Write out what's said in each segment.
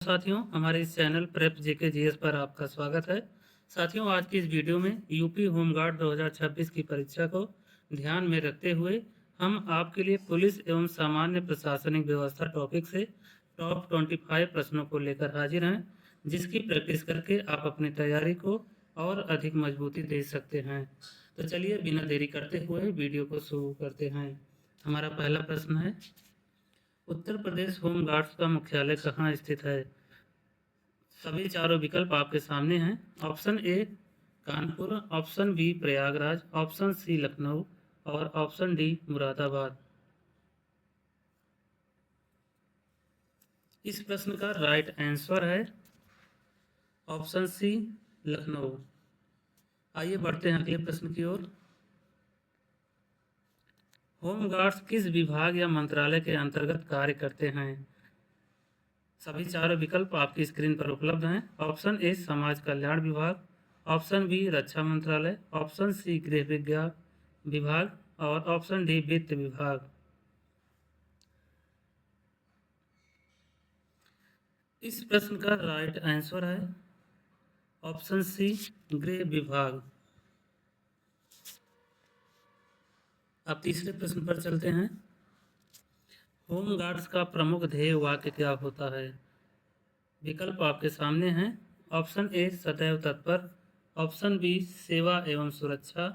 साथियों, हमारे इस चैनल प्रेप जेके जीएस पर आपका स्वागत है। साथियों, आज की इस वीडियो में यूपी होमगार्ड 2026 की परीक्षा को ध्यान में रखते हुए हम आपके लिए पुलिस एवं सामान्य प्रशासनिक व्यवस्था टॉपिक से टॉप 25 प्रश्नों को लेकर हाजिर हैं, जिसकी प्रैक्टिस करके आप अपनी तैयारी को और अधिक मजबूती दे सकते हैं। तो चलिए बिना देरी करते हुए वीडियो को शुरू करते हैं। हमारा पहला प्रश्न है, उत्तर प्रदेश होम गार्ड्स का मुख्यालय कहाँ स्थित है? सभी चारों विकल्प आपके सामने हैं। Option A Kanpur, option B Prayagraj, option C Lucknow और ऑप्शन डी मुरादाबाद। इस प्रश्न का राइट आंसर है ऑप्शन सी लखनऊ। आइए बढ़ते हैं अगले प्रश्न की ओर। होम गार्ड्स किस विभाग या मंत्रालय के अंतर्गत कार्य करते हैं? सभी चारों विकल्प आपकी स्क्रीन पर उपलब्ध हैं। ऑप्शन ए समाज कल्याण विभाग, ऑप्शन बी रक्षा मंत्रालय, ऑप्शन सी गृह विज्ञान विभाग और ऑप्शन डी वित्त विभाग। इस प्रश्न का राइट आंसर है ऑप्शन सी गृह विभाग। अब तीसरे प्रश्न पर चलते हैं। होम गार्ड्स का प्रमुख ध्येय वाक्य क्या होता है? विकल्प आपके सामने हैं। ऑप्शन ए सदैव तत्पर, ऑप्शन बी सेवा एवं सुरक्षा,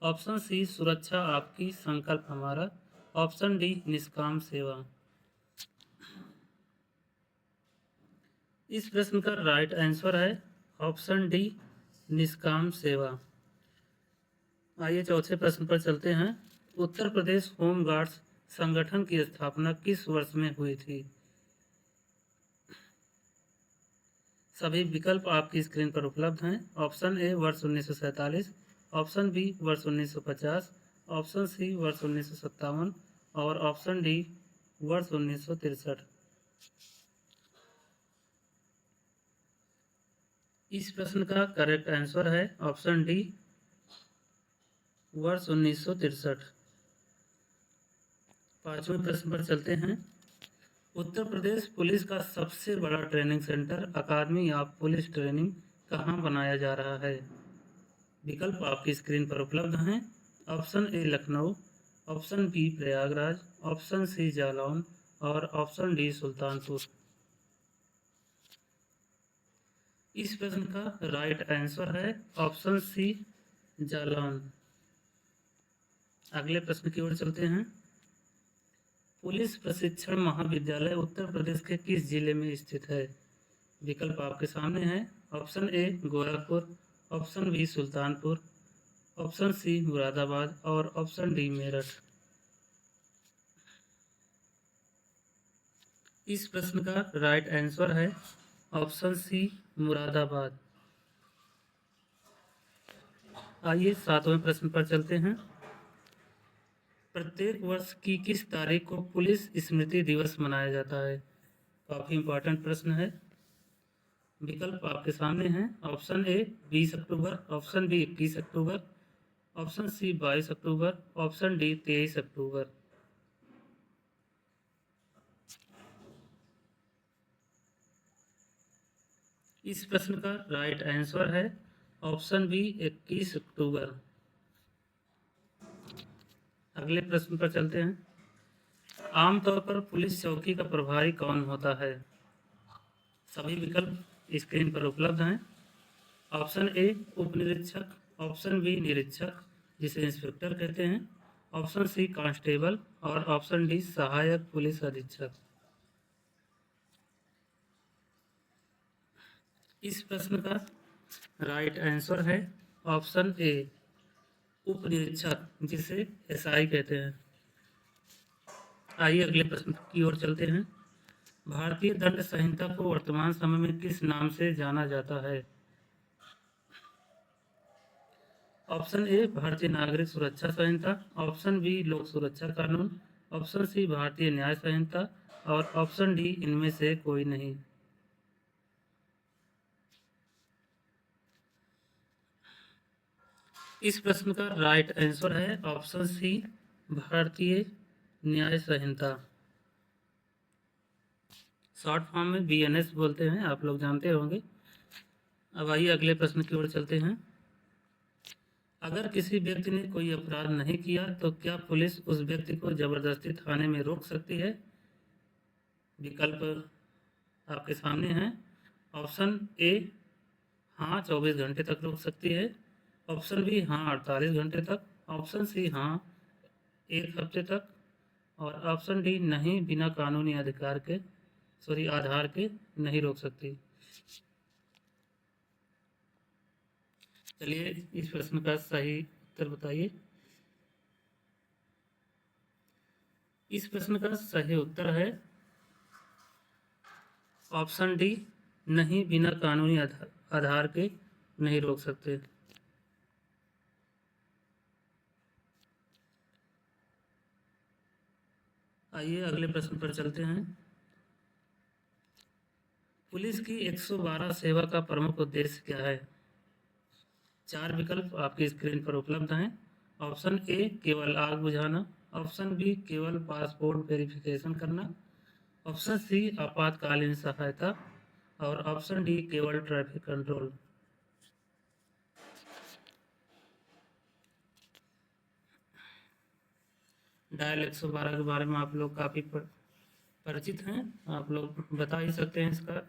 ऑप्शन सी सुरक्षा आपकी संकल्प हमारा, ऑप्शन डी निष्काम सेवा। इस प्रश्न का राइट आंसर है ऑप्शन डी निष्काम सेवा। आइए चौथे प्रश्न पर चलते हैं। उत्तर प्रदेश होम गार्ड्स संगठन की स्थापना किस वर्ष में हुई थी? सभी विकल्प आपकी स्क्रीन पर उपलब्ध हैं। ऑप्शन ए वर्ष 1947, ऑप्शन बी वर्ष 1950, ऑप्शन सी वर्ष 1957 और ऑप्शन डी वर्ष 1963। इस प्रश्न का करेक्ट आंसर है ऑप्शन डी वर्ष 1963। पांचवें प्रश्न पर चलते हैं। उत्तर प्रदेश पुलिस का सबसे बड़ा training centre academy of police training कहाँ बनाया जा रहा है? विकल्प आपकी स्क्रीन पर उपलब्ध हैं। Option A Lucknow, option B Prayagraj, option C Jalaun और ऑप्शन डी सुल्तानपुर। इस प्रश्न का राइट आंसर है ऑप्शन सी जालौन। अगले प्रश्न की ओर चलते हैं। पुलिस प्रशिक्षण महाविद्यालय उत्तर प्रदेश के किस जिले में स्थित है? विकल्प आपके सामने हैं। Option A Gorakhpur, option B Sultanpur, option C Moradabad और ऑप्शन डी मेरठ। इस प्रश्न का राइट आंसर है ऑप्शन सी मुरादाबाद। आइए सातवें प्रश्न पर चलते हैं। प्रत्येक वर्ष की किस तारीख को पुलिस स्मृति दिवस मनाया जाता है? काफ़ी इम्पोर्टेंट प्रश्न है। विकल्प आपके सामने हैं। ऑप्शन ए 20 अक्टूबर, ऑप्शन बी 21 अक्टूबर, ऑप्शन सी 22 अक्टूबर, ऑप्शन डी 23 अक्टूबर। इस प्रश्न का राइट आंसर है ऑप्शन बी 21 अक्टूबर। अगले प्रश्न पर चलते हैं। आमतौर पर पुलिस चौकी का प्रभारी कौन होता है? सभी विकल्प स्क्रीन पर उपलब्ध हैं। ऑप्शन ए उप निरीक्षक, ऑप्शन बी निरीक्षक जिसे इंस्पेक्टर कहते हैं, ऑप्शन सी कांस्टेबल और ऑप्शन डी सहायक पुलिस अधीक्षक। इस प्रश्न का राइट आंसर है ऑप्शन ए उप निरीक्षक जिसे एसआई कहते हैं। आइए अगले प्रश्न की ओर चलते हैं। भारतीय दंड संहिता को वर्तमान समय में किस नाम से जाना जाता है? ऑप्शन ए भारतीय नागरिक सुरक्षा संहिता, ऑप्शन बी लोक सुरक्षा कानून, ऑप्शन सी भारतीय न्याय संहिता और ऑप्शन डी इनमें से कोई नहीं। इस प्रश्न का राइट आंसर है ऑप्शन सी भारतीय न्याय संहिता। शॉर्ट फॉर्म में BNS बोलते हैं, आप लोग जानते होंगे। अब आइए अगले प्रश्न की ओर चलते हैं। अगर किसी व्यक्ति ने कोई अपराध नहीं किया तो क्या पुलिस उस व्यक्ति को जबरदस्ती थाने में रोक सकती है? विकल्प आपके सामने हैं। ऑप्शन ए, हाँ 24 घंटे तक रोक सकती है। ऑप्शन बी, हाँ 48 घंटे तक। ऑप्शन सी, हाँ 1 हफ्ते तक। और ऑप्शन डी, नहीं, बिना कानूनी आधार के नहीं रोक सकती। चलिए इस प्रश्न का सही उत्तर बताइए। इस प्रश्न का सही उत्तर है ऑप्शन डी, नहीं, बिना कानूनी आधार के नहीं रोक सकते। आइए अगले प्रश्न पर चलते हैं। पुलिस की 112 सेवा का प्रमुख उद्देश्य क्या है? 4 विकल्प आपकी स्क्रीन पर उपलब्ध हैं। ऑप्शन ए, केवल आग बुझाना। ऑप्शन बी, केवल पासपोर्ट वेरिफिकेशन करना। ऑप्शन सी, आपातकालीन सहायता। और ऑप्शन डी, केवल ट्रैफिक कंट्रोल। डायल 112 के बारे में आप लोग काफ़ी परिचित हैं, आप लोग बता ही सकते हैं इसका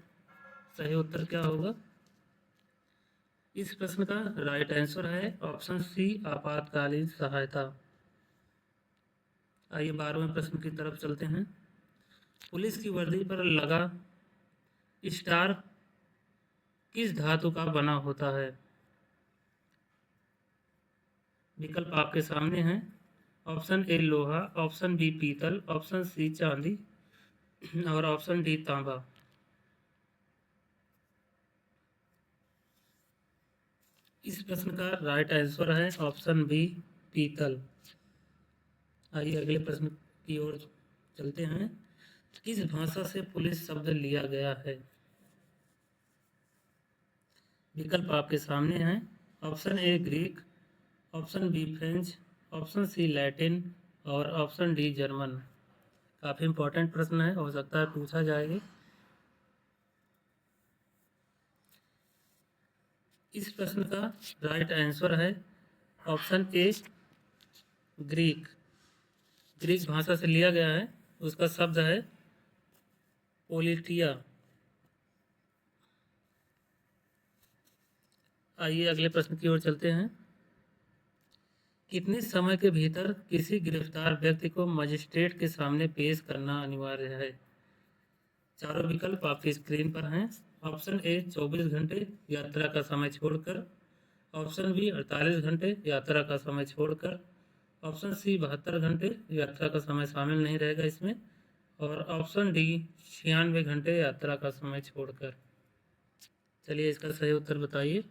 सही उत्तर क्या होगा। इस प्रश्न का राइट आंसर है ऑप्शन सी, आपातकालीन सहायता। आइए 12वें प्रश्न की तरफ चलते हैं। पुलिस की वर्दी पर लगा स्टार किस धातु का बना होता है? विकल्प आपके सामने हैं। ऑप्शन ए, लोहा। ऑप्शन बी, पीतल। ऑप्शन सी, चांदी। और ऑप्शन डी, तांबा। इस प्रश्न का राइट आंसर है ऑप्शन बी, पीतल। आइए अगले प्रश्न की ओर चलते हैं। किस भाषा से पुलिस शब्द लिया गया है? विकल्प आपके सामने हैं। Option A, Greek. Option B, French. Option C, Latin. और ऑप्शन डी, जर्मन। काफ़ी इंपॉर्टेंट प्रश्न है, हो सकता है पूछा जाएगा। इस प्रश्न का राइट आंसर है ऑप्शन ए, ग्रीक। ग्रीक भाषा से लिया गया है, उसका शब्द है पोलिटिया। आइए अगले प्रश्न की ओर चलते हैं। कितने समय के भीतर किसी गिरफ्तार व्यक्ति को मजिस्ट्रेट के सामने पेश करना अनिवार्य है? चारों विकल्प आपकी स्क्रीन पर हैं। ऑप्शन ए, 24 घंटे यात्रा का समय छोड़कर। ऑप्शन बी, 48 घंटे यात्रा का समय छोड़कर। ऑप्शन सी, 72 घंटे यात्रा का समय शामिल नहीं रहेगा इसमें। और ऑप्शन डी, 96 घंटे यात्रा का समय छोड़कर। चलिए इसका सही उत्तर बताइए।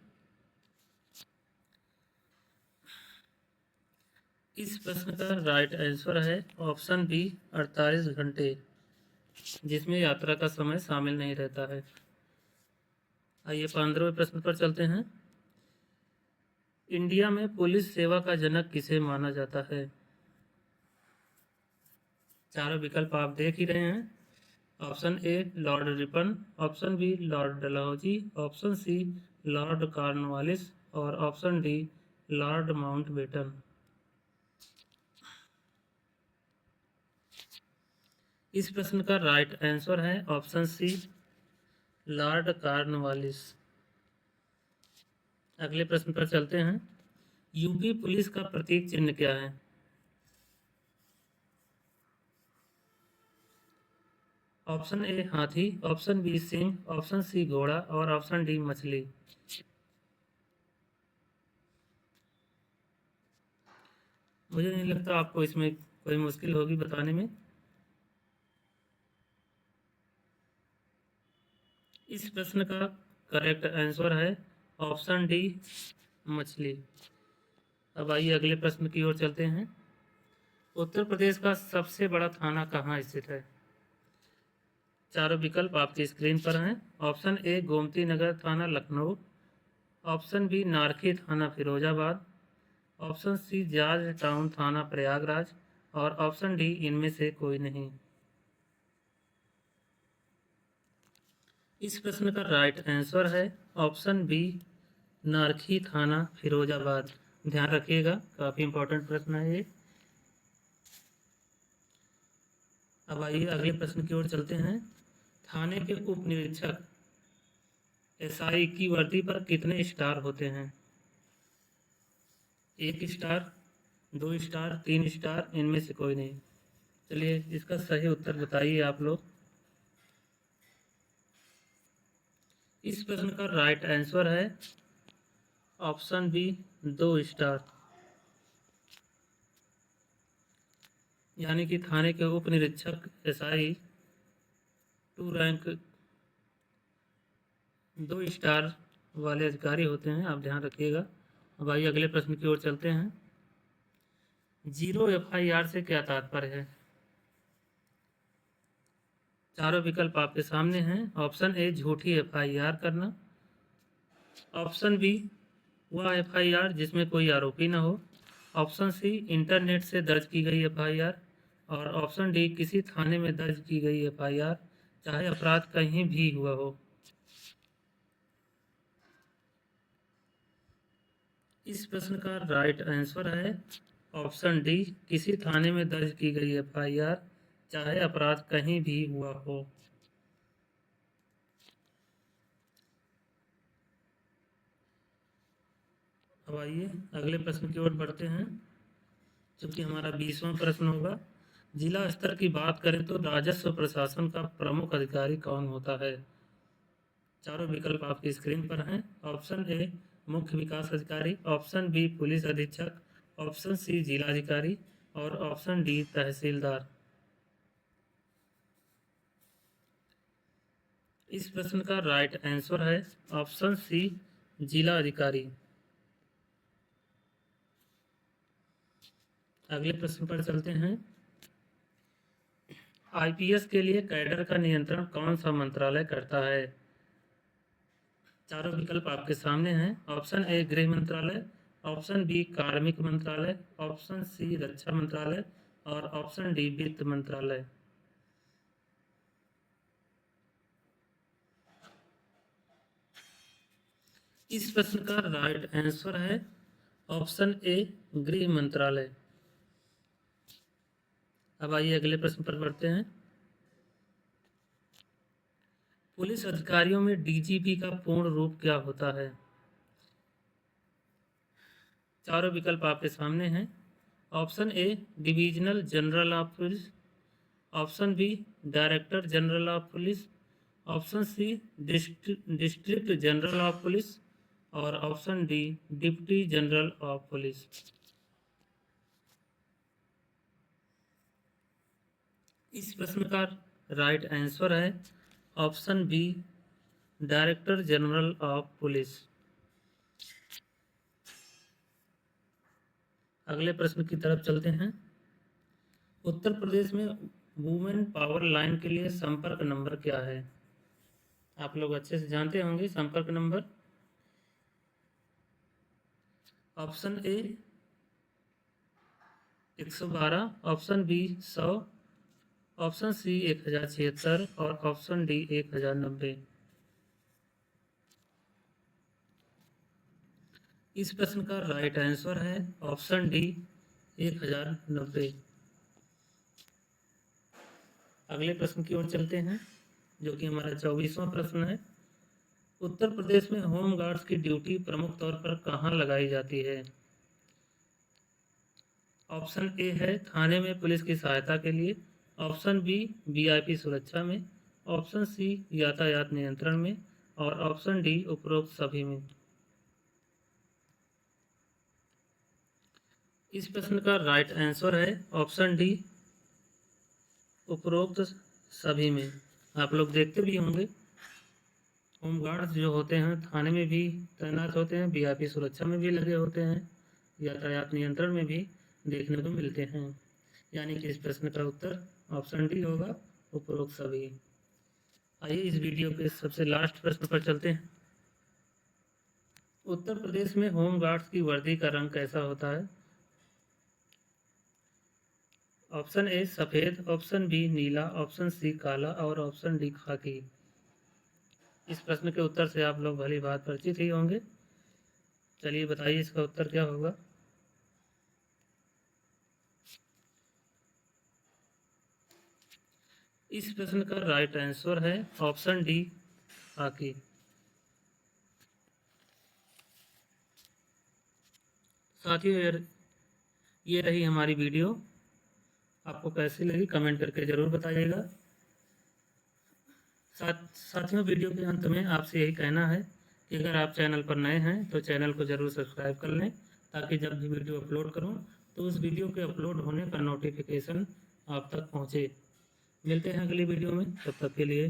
इस प्रश्न का राइट आंसर है ऑप्शन बी, 48 घंटे, जिसमें यात्रा का समय शामिल नहीं रहता है। आइए 15वें प्रश्न पर चलते हैं। इंडिया में पुलिस सेवा का जनक किसे माना जाता है? चारों विकल्प आप देख ही रहे हैं। Option A, Lord Ripon. Option B, Lord Dalhousie. Option C, Lord Cornwallis. और ऑप्शन डी, लॉर्ड माउंटबेटन। इस प्रश्न का राइट आंसर है ऑप्शन सी, लॉर्ड कॉर्नवालिस। अगले प्रश्न पर चलते हैं। यूपी पुलिस का प्रतीक चिन्ह क्या है? ऑप्शन ए, हाथी। ऑप्शन बी, सिंह। ऑप्शन सी, घोड़ा। और ऑप्शन डी, मछली। मुझे नहीं लगता आपको इसमें कोई मुश्किल होगी बताने में। इस प्रश्न का करेक्ट आंसर है ऑप्शन डी, मछली। अब आइए अगले प्रश्न की ओर चलते हैं। उत्तर प्रदेश का सबसे बड़ा थाना कहाँ स्थित है? चारों विकल्प आपकी स्क्रीन पर हैं। ऑप्शन ए, गोमती नगर थाना लखनऊ। ऑप्शन बी, नारखी थाना Firozabad. Option C, George Town थाना प्रयागराज। और ऑप्शन डी, इनमें से कोई नहीं। इस प्रश्न का राइट आंसर है ऑप्शन बी, नारखी थाना फिरोजाबाद। ध्यान रखिएगा, काफ़ी इंपॉर्टेंट प्रश्न है ये। अब आइए अगले प्रश्न की ओर चलते हैं। थाने के उप निरीक्षक एसआई की वर्दी पर कितने स्टार होते हैं? 1 स्टार, 2 स्टार, 3 स्टार, इनमें से कोई नहीं। चलिए इसका सही उत्तर बताइए आप लोग। इस प्रश्न का राइट आंसर है ऑप्शन बी, 2 स्टार। यानी कि थाने के उप निरीक्षक एसआई 2 रैंक 2 स्टार वाले अधिकारी होते हैं, आप ध्यान रखिएगा। अब आइए अगले प्रश्न की ओर चलते हैं। 0 एफआईआर से क्या तात्पर्य है? चारों विकल्प आपके सामने हैं। ऑप्शन ए, झूठी एफआईआर करना। ऑप्शन बी, वह एफआईआर जिसमें कोई आरोपी न हो। ऑप्शन सी, इंटरनेट से दर्ज की गई एफआईआर। और ऑप्शन डी, किसी थाने में दर्ज की गई एफआईआर, चाहे अपराध कहीं भी हुआ हो। इस प्रश्न का राइट आंसर है ऑप्शन डी, किसी थाने में दर्ज की गई एफआईआर, चाहे अपराध कहीं भी हुआ हो। अब आइए अगले प्रश्न की ओर बढ़ते हैं, चूंकि हमारा 20वां प्रश्न होगा। जिला स्तर की बात करें तो राजस्व प्रशासन का प्रमुख अधिकारी कौन होता है? चारों विकल्प आपकी स्क्रीन पर हैं। ऑप्शन ए, मुख्य विकास अधिकारी। ऑप्शन बी, पुलिस अधीक्षक। ऑप्शन सी, जिलाधिकारी। और ऑप्शन डी, तहसीलदार। इस प्रश्न का राइट आंसर है ऑप्शन सी, जिला अधिकारी। अगले प्रश्न पर चलते हैं। आईपीएस के लिए कैडर का नियंत्रण कौन सा मंत्रालय करता है? चारों विकल्प आपके सामने हैं। ऑप्शन ए, गृह मंत्रालय। ऑप्शन बी, कार्मिक मंत्रालय। ऑप्शन सी, रक्षा मंत्रालय। और ऑप्शन डी, वित्त मंत्रालय। इस प्रश्न का राइट आंसर है ऑप्शन ए, गृह मंत्रालय। अब आइए अगले प्रश्न पर बढ़ते हैं। पुलिस अधिकारियों में डीजीपी का पूर्ण रूप क्या होता है? चारों विकल्प आपके सामने हैं। Option A, divisional general of police. Option B, director general of police. Option C, district general of police. और option D, deputy general of police. इस प्रश्न का राइट आंसर है option B, director general of police. अगले प्रश्न की तरफ चलते हैं। उत्तर प्रदेश में वुमेन पावर लाइन के लिए संपर्क नंबर क्या है? आप लोग अच्छे से जानते होंगे संपर्क number. Option A, 112। Option B, 100। Option C, 1076। और ऑप्शन डी, 1090। इस प्रश्न का राइट आंसर है ऑप्शन डी, 1090। अगले प्रश्न की ओर चलते हैं, जो कि हमारा 24वां प्रश्न है। उत्तर प्रदेश में होम गार्ड्स की ड्यूटी प्रमुख तौर पर कहाँ लगाई जाती है? ऑप्शन ए है थाने में पुलिस की सहायता के लिए। ऑप्शन बी, वीआईपी सुरक्षा में। ऑप्शन सी, यातायात नियंत्रण में। और ऑप्शन डी, उपरोक्त सभी में। इस प्रश्न का राइट आंसर है ऑप्शन डी, उपरोक्त सभी में। आप लोग देखते भी होंगे होमगार्ड्स जो होते हैं थाने में भी तैनात होते हैं, वीआईपी सुरक्षा में भी लगे होते हैं, यातायात नियंत्रण में भी देखने को मिलते हैं। यानी कि इस प्रश्न का उत्तर ऑप्शन डी होगा, उपरोक्त सभी। आइए इस वीडियो के सबसे लास्ट प्रश्न पर चलते हैं। उत्तर प्रदेश में होमगार्ड्स की वर्दी का रंग कैसा होता है? ऑप्शन ए, सफ़ेद। ऑप्शन बी, नीला। ऑप्शन सी, काला। और ऑप्शन डी, खाकी। इस प्रश्न के उत्तर से आप लोग भली बात परिचित ही होंगे। चलिए बताइए इसका उत्तर क्या होगा। इस प्रश्न का राइट आंसर है ऑप्शन डी, हॉकी। साथियों, ये रही हमारी वीडियो। आपको कैसी लगी कमेंट करके ज़रूर बताइएगा। साथियों, वीडियो के अंत में आपसे यही कहना है कि अगर आप चैनल पर नए हैं तो चैनल को ज़रूर सब्सक्राइब कर लें, ताकि जब भी वीडियो अपलोड करूं तो उस वीडियो के अपलोड होने का नोटिफिकेशन आप तक पहुंचे। मिलते हैं अगली वीडियो में, तब तक के लिए